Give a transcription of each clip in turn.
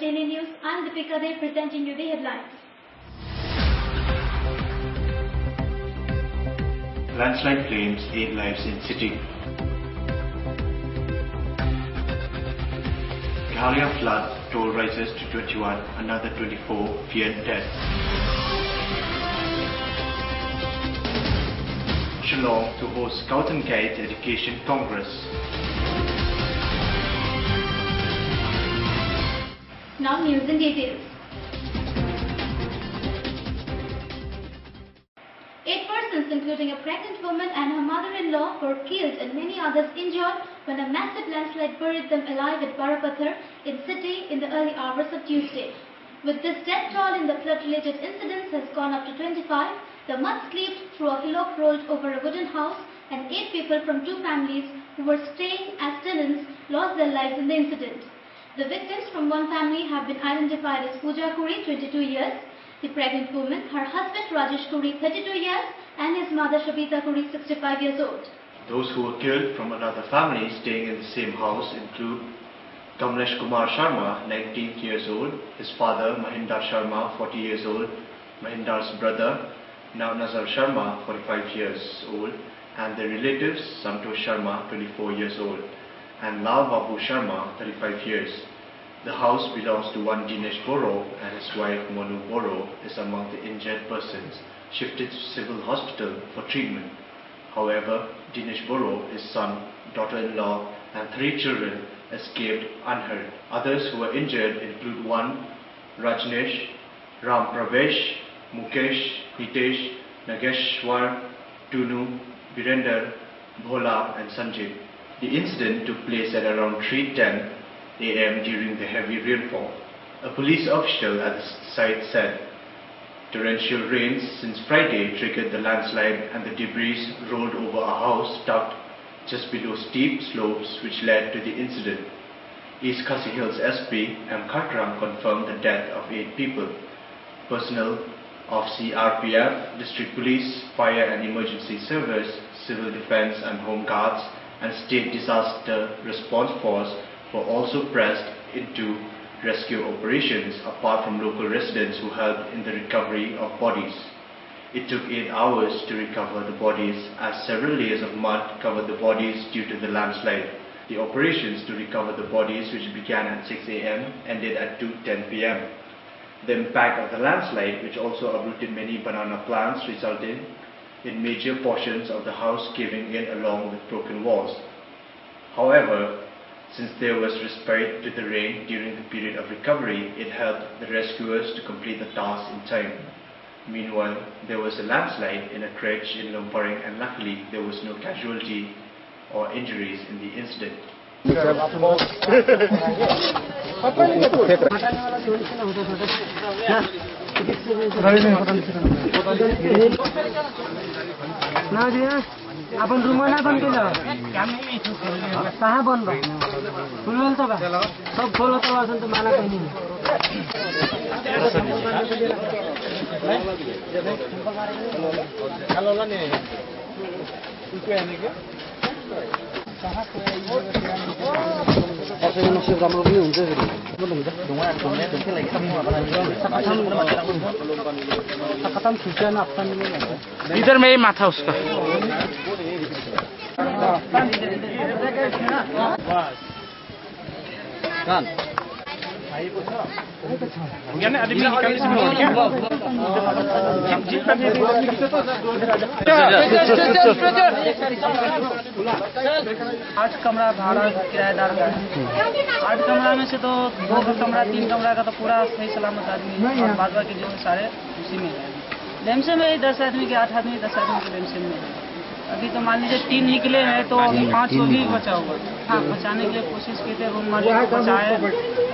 Daily News. I'm Deepika Dey presenting you the headlines. Landslide claims 8 lives in city. Meghalaya flood, toll rises to 21, another 24 feared death. Shillong to host Scout and Guide Education Congress. Now news in details. 8 persons, including a pregnant woman and her mother-in-law, were killed and many others injured when a massive landslide buried them alive at Barapathar in city in the early hours of Tuesday. With this death toll in the flood-related incidents has gone up to 25, the mud slipped through a hillock rolled over a wooden house and 8 people from 2 families who were staying as tenants lost their lives in the incident. The victims from one family have been identified as Pooja Kuri, 22 years, the pregnant woman, her husband Rajesh Kuri, 32 years, and his mother Shabita Kuri, 65 years old. Those who were killed from another family staying in the same house include Kamlesh Kumar Sharma, 19 years old, his father Mahinder Sharma, 40 years old, Mahinder's brother Nazar Sharma, 45 years old, and their relatives Santosh Sharma, 24 years old, and Lal Babu Sharma, 35 years. The house belongs to one Dinesh Boro, and his wife Monu Boro is among the injured persons shifted to civil hospital for treatment. However, Dinesh Boro, his son, daughter-in-law and 3 children escaped unhurt. Others who were injured include 1 Rajnesh, Ram Pravesh, Mukesh, Hitesh, Nageshwar, Tunu, Virender, Bhola and Sanjay. The incident took place at around 3:10 a.m. during the heavy rainfall. A police official at the site said torrential rains since Friday triggered the landslide and the debris rolled over a house tucked just below steep slopes which led to the incident. East Khasi Hills SP M. Khatram confirmed the death of 8 people. Personnel of CRPF, District Police, Fire and Emergency Service, Civil Defence and Home Guards and State Disaster Response Force were also pressed into rescue operations apart from local residents who helped in the recovery of bodies. It took 8 hours to recover the bodies as several layers of mud covered the bodies due to the landslide. The operations to recover the bodies, which began at 6 a.m. ended at 2:10 p.m. The impact of the landslide, which also uprooted many banana plants, resulted in major portions of the house caving in along with broken walls. However, since there was respite to the rain during the period of recovery, it helped the rescuers to complete the task in time. Meanwhile, there was a landslide in a crèche in Lumparing and luckily there was no casualty or injuries in the incident. अपन रूमाना बंद केलं कहाँ बंद खुलवल तो का सब खोलो तो असन तो माना कहीं नहीं हेलो ला नहीं उसको आने के कहाँ ऐसे में नशे काम लोग भी उनसे फिर वो लोग इधर घूमने तो लगे खत्म सूचना ना अपन में इधर में ही माथा उसका kan Gimana ada minyak kali semua आठ कमरा भाड़ा किराएदार का है। 8 कमरा में से तो 2 कमरा 3 कमरा का तो पूरा सही सलामत आदमी और बाद बाकी जो सारे उसी में है। लेमसे में 10 आदमी के 8 आदमी 10 आदमी के लेमसे में अभी तो मान लीजिए 3 निकले हैं तो अभी 5 को भी बचा होगा। हाँ, बचाने के लिए कोशिश की थे, रूम मालिक को बचाए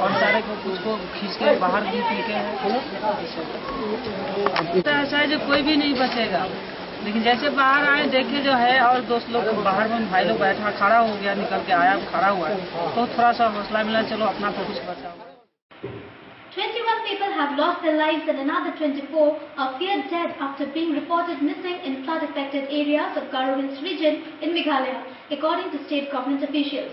और सारे को कुछ को खींच के बाहर भी फेंके हैं। ऐसा है जो कोई भी नहीं बचेगा, लेकिन जैसे बाहर आए देखे जो है और दोस्त लोग बाहर में भाई लोग बैठा खड़ा हो गया, निकल के आया खड़ा हुआ है तो थोड़ा सा हौसला मिला, चलो अपना तो कुछ बचा। 21 people have lost their lives and another 24 are feared dead after being reported missing in flood-affected areas of Garo Hills region in Meghalaya, according to state government officials.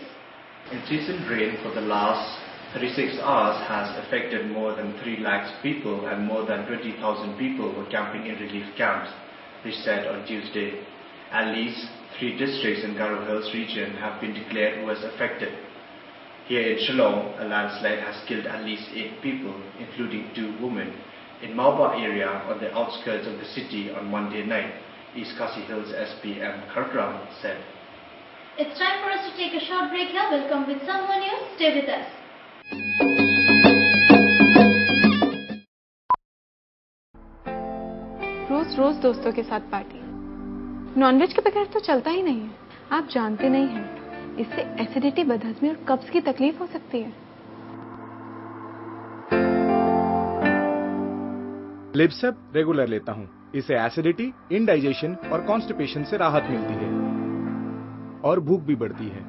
Incessant rain for the last 36 hours has affected more than 3 lakhs people and more than 20,000 people were camping in relief camps, which said on Tuesday. At least 3 districts in Garo Hills region have been declared worst affected. Here in Shillong, a landslide has killed at least 8 people, including 2 women, in Maoba area on the outskirts of the city on Monday night, East Khasi Hills SP M. Kharkram said. It's time for us to take a short break here. We'll come with some more news. Stay with us. रोज रोज दोस्तों के साथ party, nonveg के बगैर तो चलता ही नहीं है। आप जानते नहीं हैं, इससे एसिडिटी, बदहजमी और कब्ज की तकलीफ हो सकती है। लिबसेप रेगुलर लेता हूँ। इससे एसिडिटी, इंडाइजेशन और कॉन्स्टिपेशन से राहत मिलती है और भूख भी बढ़ती है।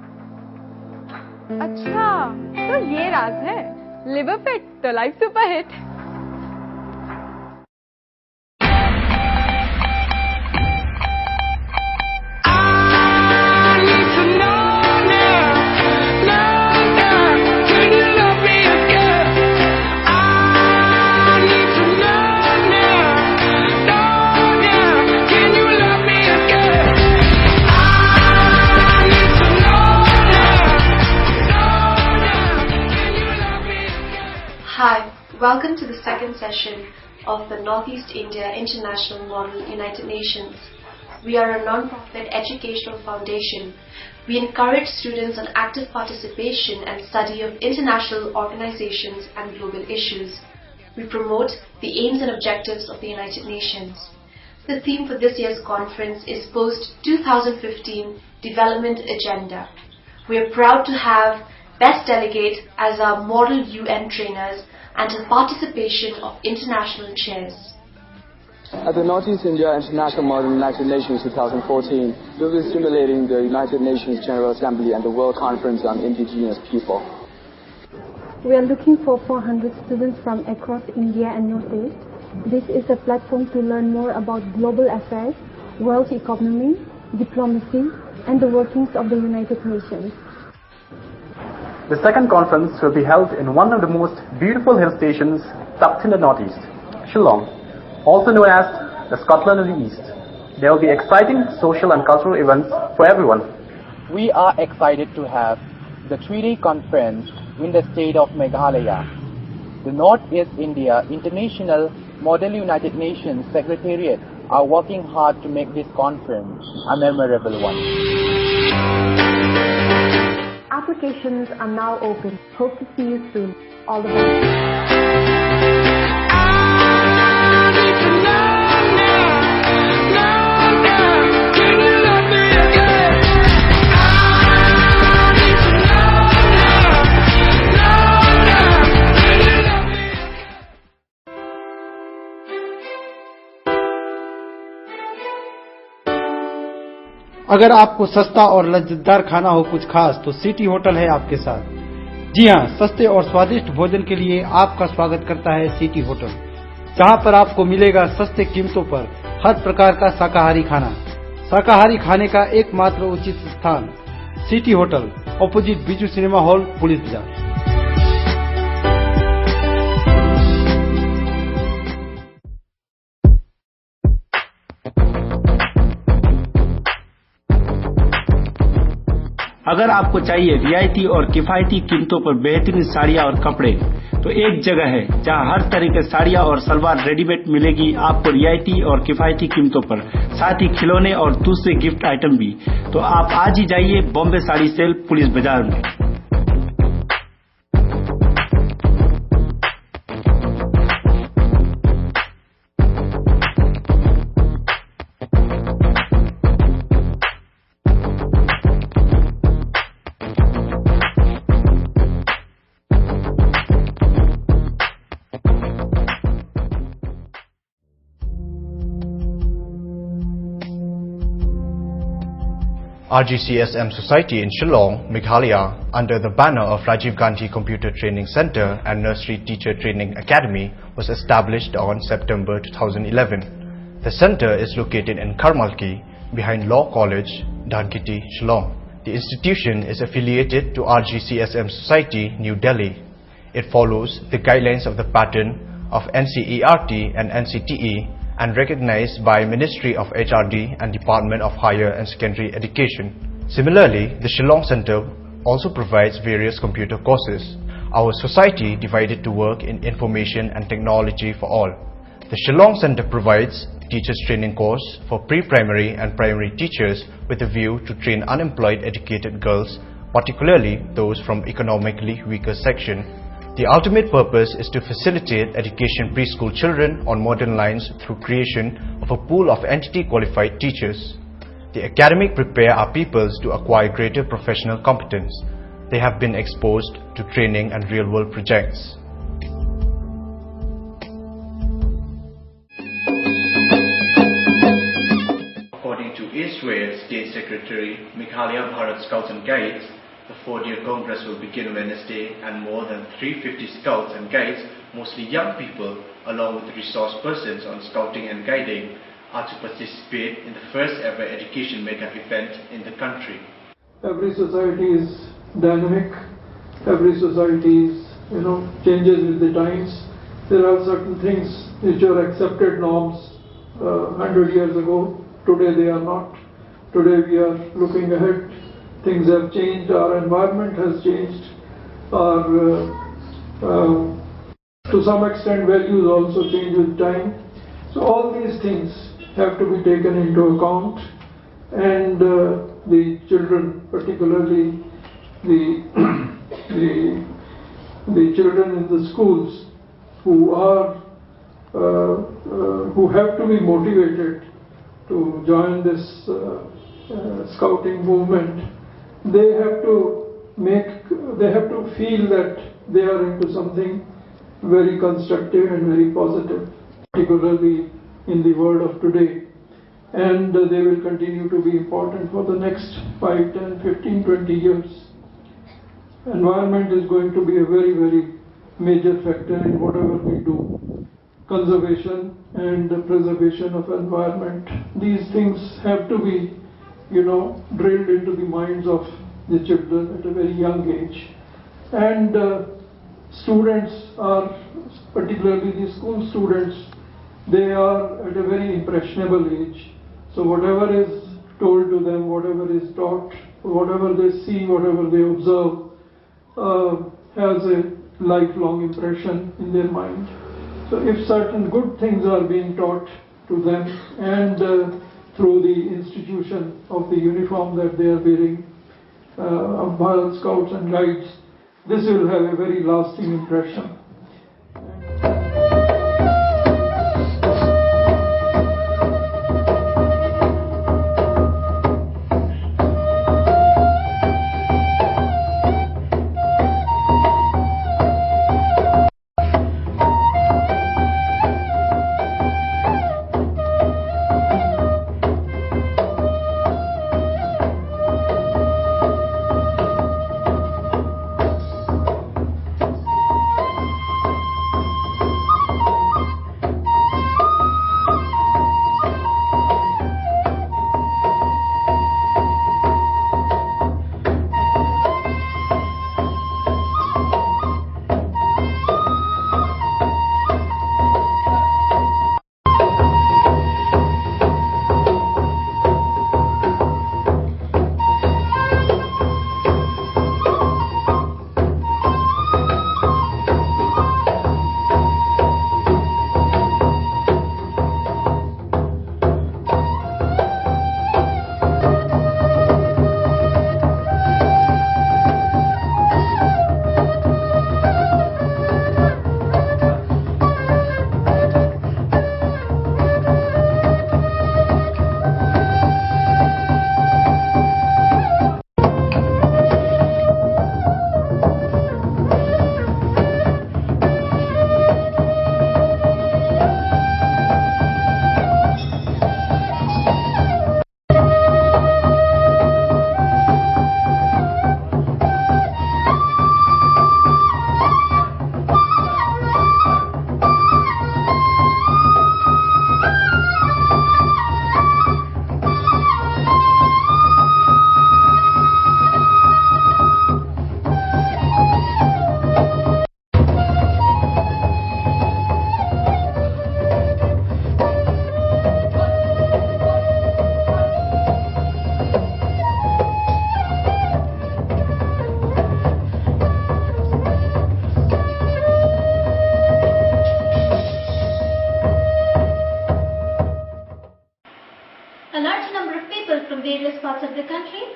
अच्छा, तो ये राज है। लिवर फिट तो life super hit. Hi, welcome to the second session of the Northeast India International Model United Nations. We are a non-profit educational foundation. We encourage students on active participation and study of international organizations and global issues. We promote the aims and objectives of the United Nations. The theme for this year's conference is Post-2015 Development Agenda. We are proud to have Best Delegate as our model UN trainers and a participation of international chairs. At the Northeast India International Model United Nations 2014, we'll be stimulating the United Nations General Assembly and the World Conference on Indigenous People. We are looking for 400 students from across India and Northeast. This is a platform to learn more about global affairs, world economy, diplomacy, and the workings of the United Nations. The second conference will be held in one of the most beautiful hill stations tucked in the northeast, Shillong, also known as the Scotland of the East. There will be exciting social and cultural events for everyone. We are excited to have the 3-day conference in the state of Meghalaya. The Northeast India International Model United Nations Secretariat are working hard to make this conference a memorable one. Applications are now open. Hope to see you soon. All the best. अगर आपको सस्ता और लज्जतदार खाना हो कुछ खास, तो city hotel है आपके साथ। जी हां, सस्ते और स्वादिष्ट भोजन के लिए आपका स्वागत करता है सिटी होटल, जहां पर आपको मिलेगा सस्ते कीमतों पर हर प्रकार का शाकाहारी खाना। शाकाहारी खाने का एकमात्र उचित स्थान city hotel, opposite Biju cinema hall, police बाजार। अगर आपको चाहिए रियायती और किफायती कीमतों पर बेहतरीन साड़ियां और कपड़े, तो एक जगह है जहां हर तरह के साड़ियां और सलवार रेडीमेड मिलेगी आपको रियायती और किफायती कीमतों पर, साथ ही खिलौने और दूसरे गिफ्ट आइटम भी। तो आप आज ही जाइए बॉम्बे साड़ी सेल, पुलिस बाजार में। RGCSM Society in Shillong, Meghalaya, under the banner of Rajiv Gandhi Computer Training Center and Nursery Teacher Training Academy, was established on September 2011. The center is located in Karmalki, behind Law College, Dhankiti, Shillong. The institution is affiliated to RGCSM Society, New Delhi. It follows the guidelines of the pattern of NCERT and NCTE and recognized by Ministry of HRD and Department of Higher and Secondary Education. Similarly, the Shillong Center also provides various computer courses. Our society divided to work in information and technology for all. The Shillong Center provides teachers training course for pre-primary and primary teachers with a view to train unemployed educated girls, particularly those from economically weaker section. The ultimate purpose is to facilitate education preschool children on modern lines through creation of a pool of entity qualified teachers. The academic prepare our pupils to acquire greater professional competence. They have been exposed to training and real-world projects. According to East Wales State Secretary Meghalaya Bharat Scouts and Guides, the 4th-year Congress will begin Wednesday and more than 350 Scouts and Guides, mostly young people, along with resource persons on Scouting and Guiding, are to participate in the first ever education mega event in the country. Every society is dynamic, every society is, changes with the times. There are certain things which are accepted norms 100 years ago. Today they are not. Today we are looking ahead. Things have changed, our environment has changed, our to some extent values also change with time. So all these things have to be taken into account, and the children, particularly the children in the schools who have to be motivated to join this scouting movement, they have to feel that they are into something very constructive and very positive, particularly in the world of today, and they will continue to be important for the next 5, 10, 15, 20 years. Environment is going to be a very, very major factor in whatever we do. Conservation and the preservation of environment, these things have to be, drilled into the minds of the children at a very young age. And students are, particularly the school students, they are at a very impressionable age. So whatever is told to them, whatever is taught, whatever they see, whatever they observe, has a lifelong impression in their mind. So if certain good things are being taught to them, and through the institution of the uniform that they are wearing, of Bharat Scouts and Guides, this will have a very lasting impression.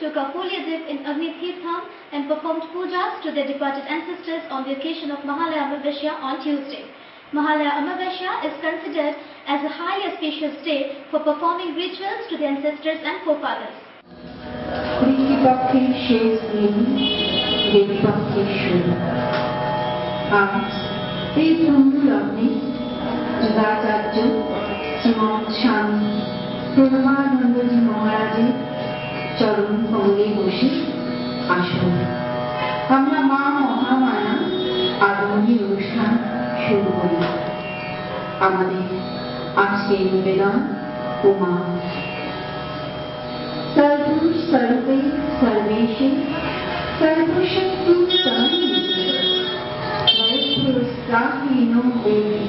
took a holy dip in Agni Tirtham and performed pujas to their departed ancestors on the occasion of Mahalaya Amavasya on Tuesday. Mahalaya Amavasya is considered as a high auspicious day for performing rituals to the ancestors and forefathers. কৃতিপক্ষের শেষ দিন দেবীপক্ষের শুরু। আজ এই বন্ধু লগ্নে যুগাচার্য শ্রীমৎ স্বামী প্রণবানন্দজি মহারাজের চরণ কমলে বসে আসুন আমরা মা মহামায়া আগমনী অনুষ্ঠান শুরু করি। আমাদের আজকের নিবেদন উমা। सर्वपुरुष सर्वे सर्वेशे सर्वशक्ति सर्वस्त्राहीनो देवी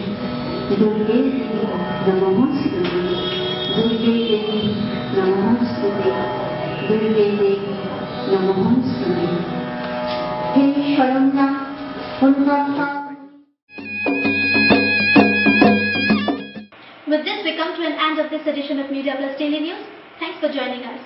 दुर्गे देवी नमोस्तुते दुर्गे देवी नमोस्तुते दुर्गे देवी नमोस्तुते हे Sharanya उन्नता। With this, we come to an end of this edition of Media Plus Daily News. Thanks for joining us.